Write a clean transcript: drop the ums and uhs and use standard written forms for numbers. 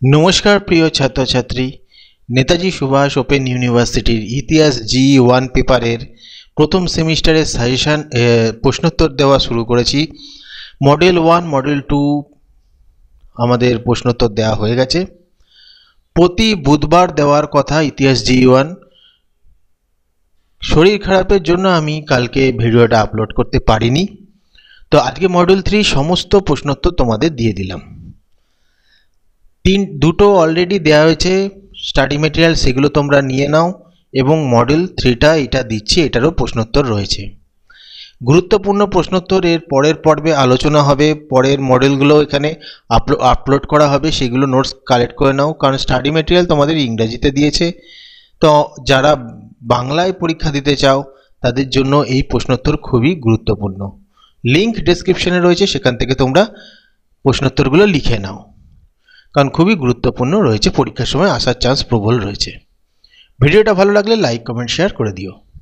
नमस्कार प्रिय छात्र छात्री नेताजी सुभाष ओपेन यूनिभार्सिटीर इतिहास G1 पेपारेर प्रथम सेमिस्टारे साजेशन प्रश्नोत्तर देवा शुरू करेছি। मॉडल 1 मॉडल 2 आमादेर प्रश्नोत्तर देওয়া হয়ে গেছে। प्रति बुधवार देওয়ার কথা इतिहास G1। शरीर खारापेर जोन्नो आमी कालके भिडियोटा आपलोड करते पारिनी, तो आज के मॉडल 3 समस्त प्रश्नोत्तर तोमादेर दिए दिलाम। দুটো অলরেডি দেওয়া হয়েছে স্টাডি ম্যাটেরিয়াল, সেগুলো তোমরা নিয়ে নাও এবং মডেল 3টা এটা দিচ্ছি, এটারও প্রশ্নোত্তর রয়েছে। গুরুত্বপূর্ণ প্রশ্নোত্তর এর পরের পর্বে আলোচনা হবে, পরের মডেলগুলো এখানে আপলোড করা হবে, সেগুলো নোটস কালেক্ট করে নাও, কারণ স্টাডি ম্যাটেরিয়াল তোমাদের ইংরেজিতে দিয়েছে। তো যারা বাংলায় পরীক্ষা দিতে চাও তাদের জন্য এই প্রশ্নোত্তর খুবই গুরুত্বপূর্ণ। লিংক ডেসক্রিপশনে রয়েছে, সেখান থেকে তোমরা প্রশ্নোত্তরগুলো লিখে নাও, কারণ খুবই গুরুত্বপূর্ণ রয়েছে, পরীক্ষার সময় আসার চান্স প্রবল রয়েছে। ভিডিওটা ভালো লাগলে লাইক কমেন্ট শেয়ার করে দিও।